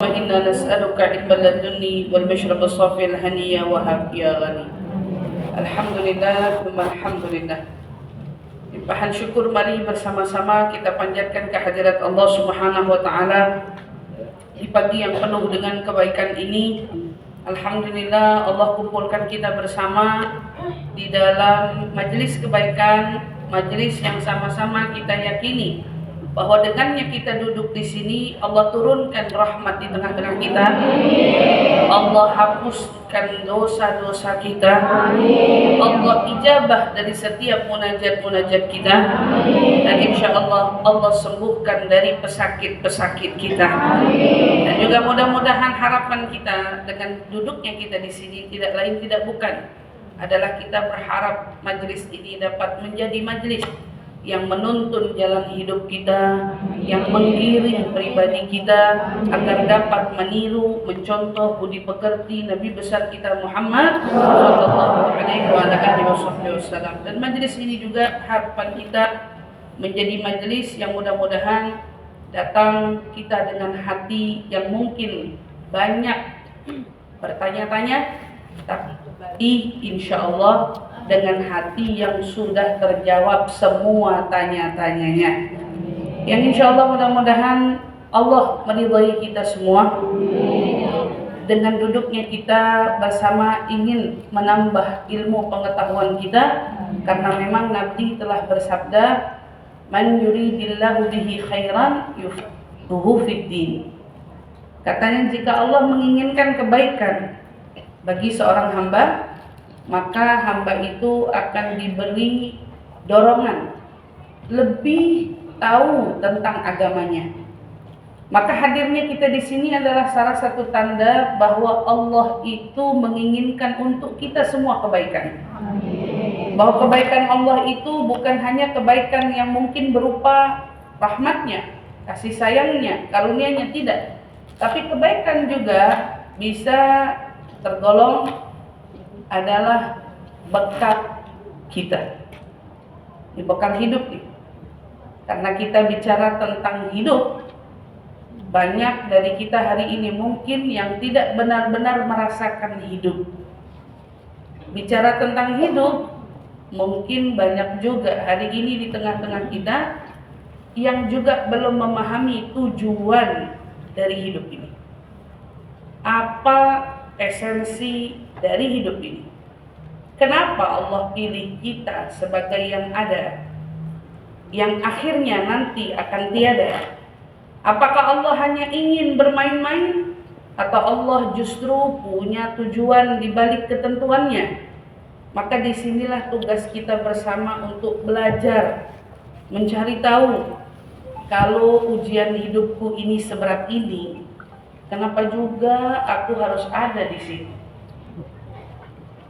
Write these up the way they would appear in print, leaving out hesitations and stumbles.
وإنا نسألك علما لدني والمشرب الصافي الهنية وهب يا غني. Alhamdulillah, alhamdulillah. Limpahan syukur mari bersama-sama kita panjatkan kehadirat Allah Subhanahu wa taala di pagi yang penuh dengan kebaikan ini. Alhamdulillah Allah kumpulkan kita bersama di dalam majelis kebaikan, majelis yang sama-sama kita yakini bahwa dengannya kita duduk di sini, Allah turunkan rahmat di tengah-tengah kita. Allah hapuskan dosa-dosa kita. Allah ijabah dari setiap munajat-munajat kita. Dan insya Allah Allah sembuhkan dari pesakit-pesakit kita. Dan juga mudah-mudahan harapan kita dengan duduknya kita di sini tidak lain tidak bukan adalah kita berharap majelis ini dapat menjadi majelis yang menuntun jalan hidup kita, yang menggiring pribadi kita agar dapat meniru, mencontoh budi pekerti Nabi besar kita Muhammad sallallahu alaihi wasallam. Dan majelis ini juga harapan kita menjadi majelis yang mudah-mudahan datang kita dengan hati yang mungkin banyak bertanya-tanya, tapi insya Allah dengan hati yang sudah terjawab semua tanya-tanyanya. Yang insya Allah mudah-mudahan Allah meridhai kita semua. Dengan duduknya kita bersama ingin menambah ilmu pengetahuan kita, karena memang Nabi telah bersabda, "Man yuridillahu bihi khairan yufaqihuhu fid-din." Katanya jika Allah menginginkan kebaikan bagi seorang hamba, maka hamba itu akan diberi dorongan lebih tahu tentang agamanya. Maka hadirnya kita di sini adalah salah satu tanda bahwa Allah itu menginginkan untuk kita semua kebaikan. Bahwa kebaikan Allah itu bukan hanya kebaikan yang mungkin berupa rahmatnya, kasih sayangnya, karunia-Nya, tidak. Tapi kebaikan juga bisa tergolong adalah bekal kita. Ini bekal hidup nih. Karena kita bicara tentang hidup, banyak dari kita hari ini mungkin yang tidak benar-benar merasakan hidup. Bicara tentang hidup, mungkin banyak juga hari ini di tengah-tengah kita yang juga belum memahami tujuan dari hidup ini. Apa esensi dari hidup ini? Kenapa Allah pilih kita sebagai yang ada, yang akhirnya nanti akan tiada? Apakah Allah hanya ingin bermain-main, atau Allah justru punya tujuan di balik ketentuannya? Maka disinilah tugas kita bersama untuk belajar, mencari tahu, kalau ujian hidupku ini seberat ini, kenapa juga aku harus ada di sini?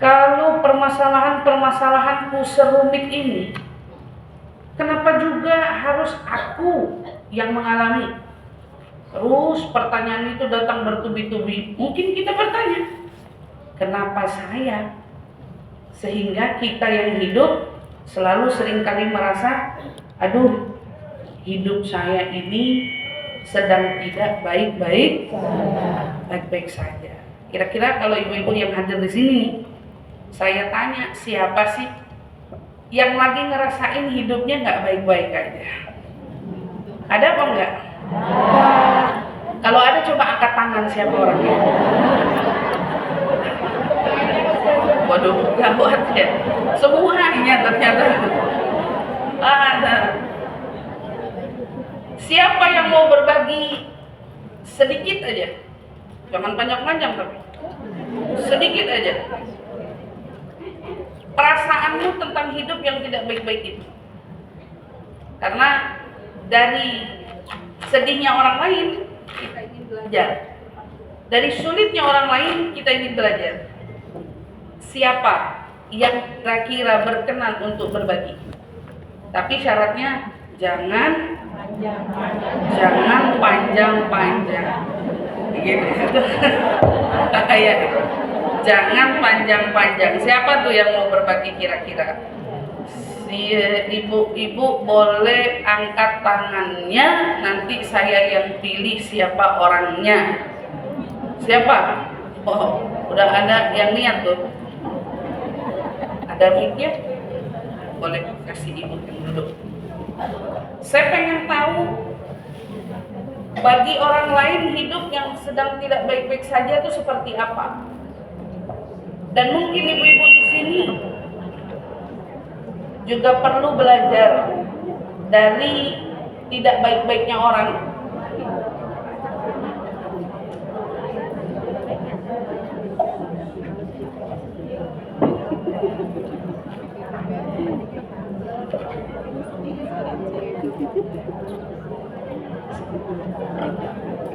Kalau permasalahan-permasalahanku serumit ini, kenapa juga harus aku yang mengalami? Terus pertanyaan itu datang bertubi-tubi. Mungkin kita bertanya, kenapa saya? Sehingga kita yang hidup selalu seringkali merasa, aduh, hidup saya ini sedang tidak baik-baik saja. Kira-kira kalau ibu-ibu yang hadir di sini, saya tanya, siapa sih yang lagi ngerasain hidupnya nggak baik-baik aja? Ada apa enggak? Kalau ada coba angkat tangan, siapa orangnya? Waduh, gawat ya. Semuanya ternyata ada. Siapa yang mau berbagi sedikit aja? Jangan panjang-panjang tapi sedikit aja. Perasaanmu tentang hidup yang tidak baik-baik itu. Karena dari sedihnya orang lain, kita ingin belajar. Dari sulitnya orang lain, kita ingin belajar. Siapa yang kira-kira berkenan untuk berbagi? Tapi syaratnya jangan panjang-panjang. Gitu. Kayak jangan panjang-panjang. Siapa tuh yang mau berbagi kira-kira? Si ibu-ibu boleh angkat tangannya, nanti saya yang pilih siapa orangnya. Siapa? Oh, udah ada yang niat tuh. Ada mic-nya? Boleh kasih ibu yang duduk. Saya pengen tahu, bagi orang lain hidup yang sedang tidak baik-baik saja itu seperti apa? Dan mungkin ibu-ibu di sini juga perlu belajar dari tidak baik-baiknya orang.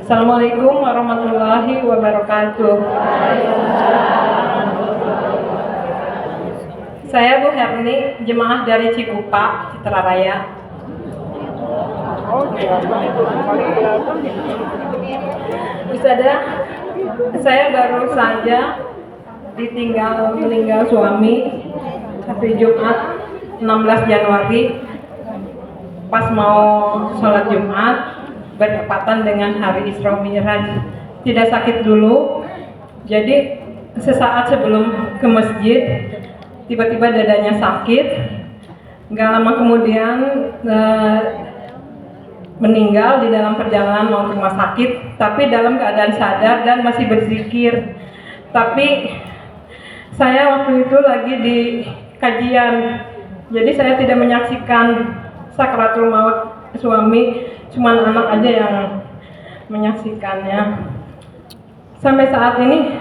Assalamualaikum warahmatullahi wabarakatuh. Saya Bu Herni, jemaah dari Cikupa, Citra Raya. Ustazah, saya baru saja meninggal suami hari Jumat 16 Januari pas mau sholat Jumat bertepatan dengan hari Isra Mi'raj. Tidak sakit dulu, jadi sesaat sebelum ke masjid tiba-tiba dadanya sakit. Gak lama kemudian meninggal di dalam perjalanan mau ke rumah sakit, tapi dalam keadaan sadar dan masih berzikir. Tapi saya waktu itu lagi di kajian, jadi saya tidak menyaksikan sakratul maut suami, cuma anak aja yang menyaksikannya. Sampai saat ini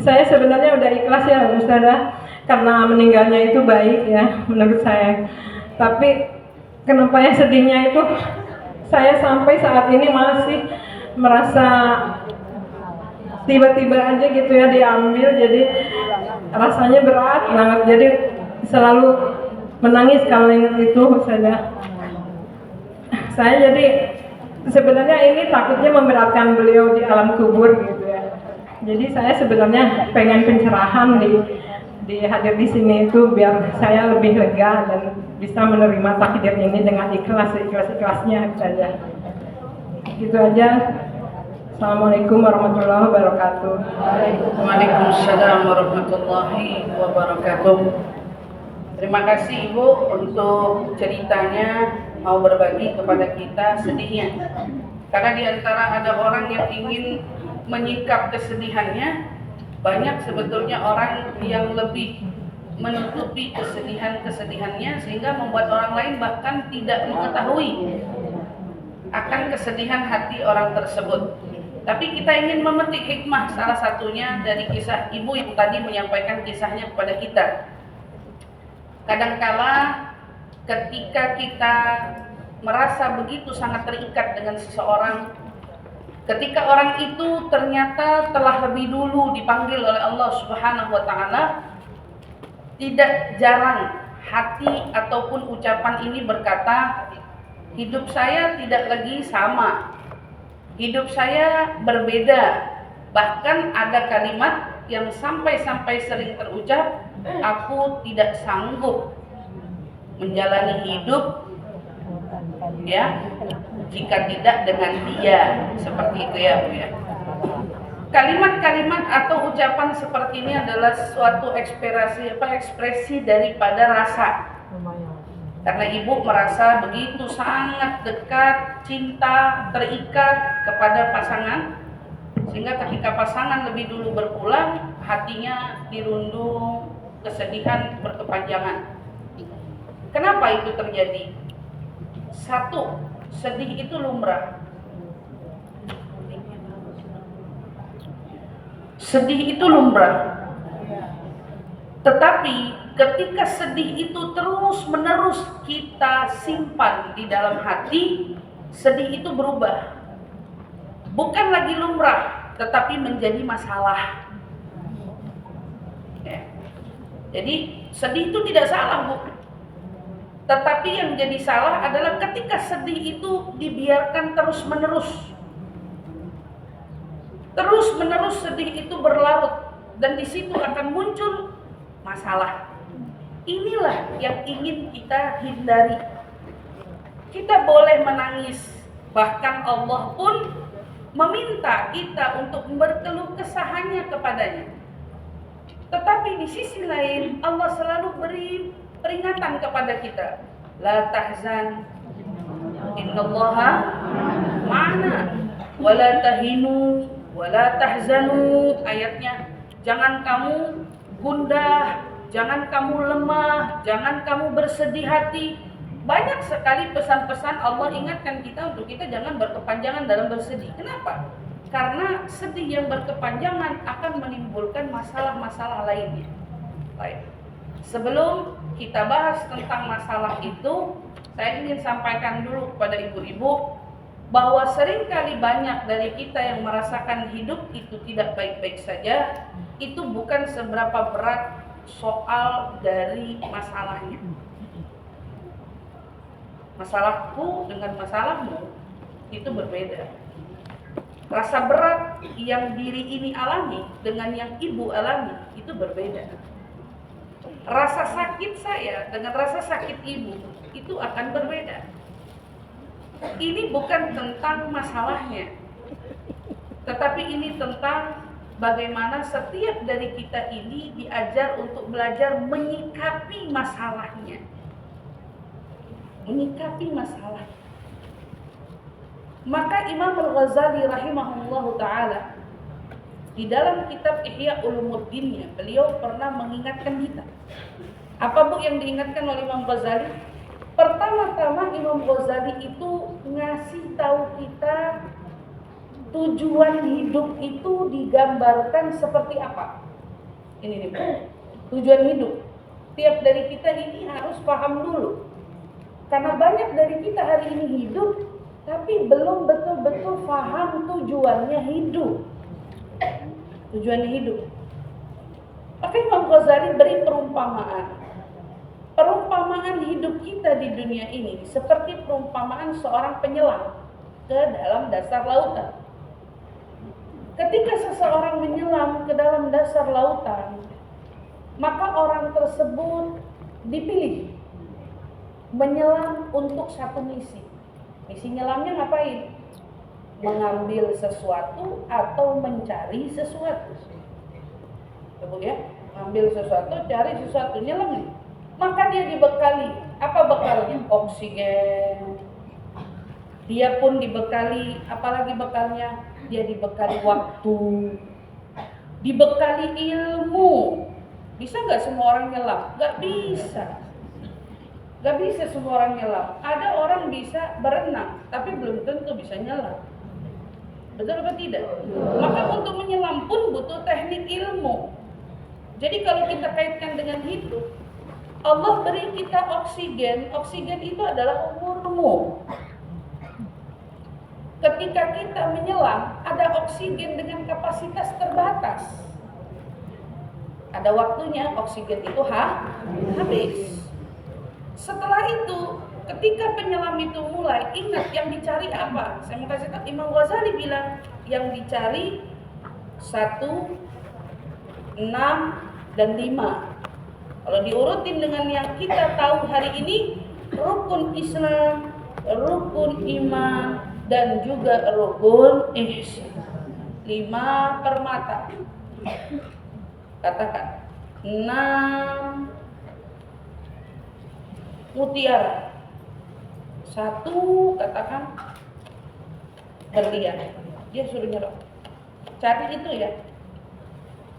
saya sebenarnya udah ikhlas ya Ustazah, karena meninggalnya itu baik ya menurut saya. Tapi kenapa ya sedihnya itu, saya sampai saat ini masih merasa tiba-tiba aja gitu ya diambil, jadi rasanya berat banget, jadi selalu menangis kalau ingat itu saja. Saya jadi sebenarnya ini takutnya memberatkan beliau di alam kubur gitu ya. Jadi saya sebenarnya pengen pencerahan di hadir di sini itu biar saya lebih lega dan bisa menerima takdir ini dengan ikhlas-ikhlasnya saja. Gitu aja. Assalamualaikum warahmatullahi wabarakatuh. Waalaikumsalam warahmatullahi wabarakatuh. Terima kasih Ibu untuk ceritanya, mau berbagi kepada kita sedihnya. Karena di antara ada orang yang ingin menyikap kesedihannya, banyak sebetulnya orang yang lebih menutupi kesedihannya sehingga membuat orang lain bahkan tidak mengetahui akan kesedihan hati orang tersebut. Tapi kita ingin memetik hikmah, salah satunya dari kisah ibu yang tadi menyampaikan kisahnya kepada kita. Kadangkala ketika kita merasa begitu sangat terikat dengan seseorang, ketika orang itu ternyata telah lebih dulu dipanggil oleh Allah Subhanahu wa Ta'ala, tidak jarang hati ataupun ucapan ini berkata, hidup saya tidak lagi sama, hidup saya berbeda. Bahkan ada kalimat yang sampai-sampai sering terucap, aku tidak sanggup menjalani hidup ya jika tidak dengan dia, seperti itu ya Bu ya. Kalimat-kalimat atau ucapan seperti ini adalah suatu ekspresi daripada rasa. Karena ibu merasa begitu sangat dekat, cinta, terikat kepada pasangan, sehingga ketika pasangan lebih dulu berpulang, hatinya dirundung kesedihan berkepanjangan. Kenapa itu terjadi? Satu, sedih itu lumrah. Sedih itu lumrah. Tetapi ketika sedih itu terus-menerus kita simpan di dalam hati, sedih itu berubah. Bukan lagi lumrah, tetapi menjadi masalah. Ya. Jadi sedih itu tidak salah, Bu. Tetapi yang jadi salah adalah ketika sedih itu dibiarkan terus-menerus. Terus-menerus sedih itu berlarut dan di situ akan muncul masalah. Inilah yang ingin kita hindari. Kita boleh menangis, bahkan Allah pun meminta kita untuk berkeluh kesahnya kepadanya. Tetapi di sisi lain Allah selalu beri peringatan kepada kita, la tahzan innallaha ma'ana wala tahinu wala tahzanu. Ayatnya, jangan kamu gundah, jangan kamu lemah, jangan kamu bersedih hati. Banyak sekali pesan-pesan Allah ingatkan kita untuk kita jangan berkepanjangan dalam bersedih. Kenapa? Karena sedih yang berkepanjangan akan menimbulkan masalah-masalah lainnya. Baik. Sebelum kita bahas tentang masalah itu, saya ingin sampaikan dulu kepada ibu-ibu bahwa seringkali banyak dari kita yang merasakan hidup itu tidak baik-baik saja. Itu bukan seberapa berat soal dari masalahnya. Masalahku dengan masalahmu itu berbeda. Rasa berat yang diri ini alami dengan yang ibu alami itu berbeda. Rasa sakit saya dengan rasa sakit ibu itu akan berbeda. Ini bukan tentang masalahnya, tetapi ini tentang bagaimana setiap dari kita ini diajar untuk belajar menyikapi masalahnya. Menyikapi masalah. Maka Imam Al-Ghazali rahimahullahu ta'ala di dalam kitab Ihya Ulumuddinnya, beliau pernah mengingatkan kita. Apa Bu yang diingatkan oleh Imam Ghazali? Pertama-tama Imam Ghazali itu ngasih tahu kita tujuan hidup itu digambarkan seperti apa. Ini nih Bu, tujuan hidup. Tiap dari kita ini harus paham dulu. Karena banyak dari kita hari ini hidup tapi belum betul-betul paham tujuannya hidup. Tujuannya hidup. Maka Imam Ghazali beri perumpamaan. Perumpamaan hidup kita di dunia ini seperti perumpamaan seorang penyelam ke dalam dasar lautan. Ketika seseorang menyelam ke dalam dasar lautan, maka orang tersebut dipilih menyelam untuk satu misi. Misi nyelamnya ngapain? Mengambil sesuatu atau mencari sesuatu. Coba ya, ambil sesuatu, cari sesuatu, nyelam. Maka dia dibekali, apa bekalnya? Oksigen. Dia pun dibekali, apalagi bekalnya? Dia dibekali waktu, dibekali ilmu. Bisa nggak semua orang nyelam? Nggak bisa. Gak bisa semua orang nyelam. Ada orang bisa berenang, tapi belum tentu bisa nyelam. Betul apa tidak? Maka untuk menyelam pun butuh teknik ilmu. Jadi kalau kita kaitkan dengan hidup, Allah beri kita oksigen. Oksigen itu adalah umurmu. Ketika kita menyelam, ada oksigen dengan kapasitas terbatas. Ada waktunya oksigen itu habis. Setelah itu, ketika penyelam itu mulai, ingat yang dicari apa? Saya mau kasih tahu, Imam Ghazali bilang yang dicari 1, 6, dan 5. Kalau diurutin dengan yang kita tahu hari ini, rukun Islam, rukun iman, dan juga rukun ihsan. 5 permata. Katakan 6 mutiara, 1 katakan berlian. Dia suruh nyerap. Cari itu ya.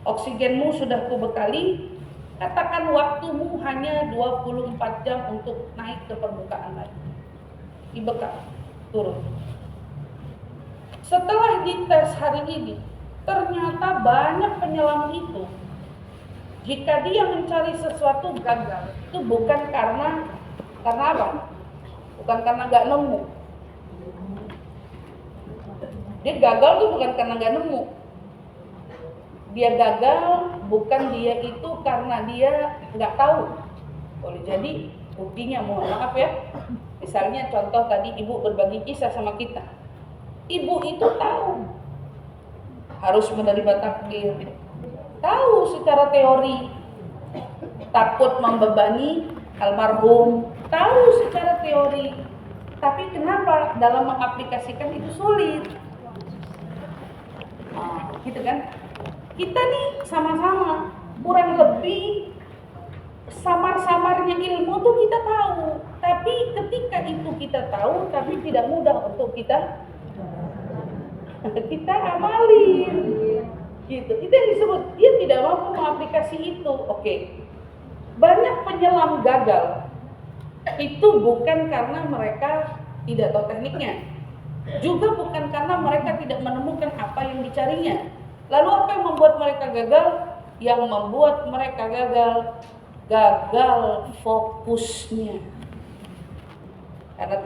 Oksigenmu sudah kubekali. Katakan waktumu hanya 24 jam untuk naik ke permukaan lagi. Dibekal, turun. Setelah dites hari ini, ternyata banyak penyelam itu, jika dia mencari sesuatu gagal, itu bukan karena apa? Bukan karena nggak nemu. Dia gagal tuh bukan karena nggak nemu. Dia gagal bukan dia itu karena dia nggak tahu. Boleh jadi buktinya, mohon maaf ya. Misalnya contoh tadi ibu berbagi kisah sama kita. Ibu itu tahu harus menerima takdir, tahu secara teori, takut membebani almarhum, tahu secara teori, tapi kenapa dalam mengaplikasikan itu sulit? gitu kan? Kita nih sama-sama kurang lebih samar-samarnya ilmu tuh kita tahu, tapi ketika itu kita tahu, tapi tidak mudah untuk kita amalin, gitu. Itu yang disebut dia tidak mampu mengaplikasi itu. Oke. Banyak penyelam gagal itu bukan karena mereka tidak tahu tekniknya, juga bukan karena mereka tidak menemukan apa yang dicarinya. Lalu apa yang membuat mereka gagal? Yang membuat mereka gagal fokusnya. Karena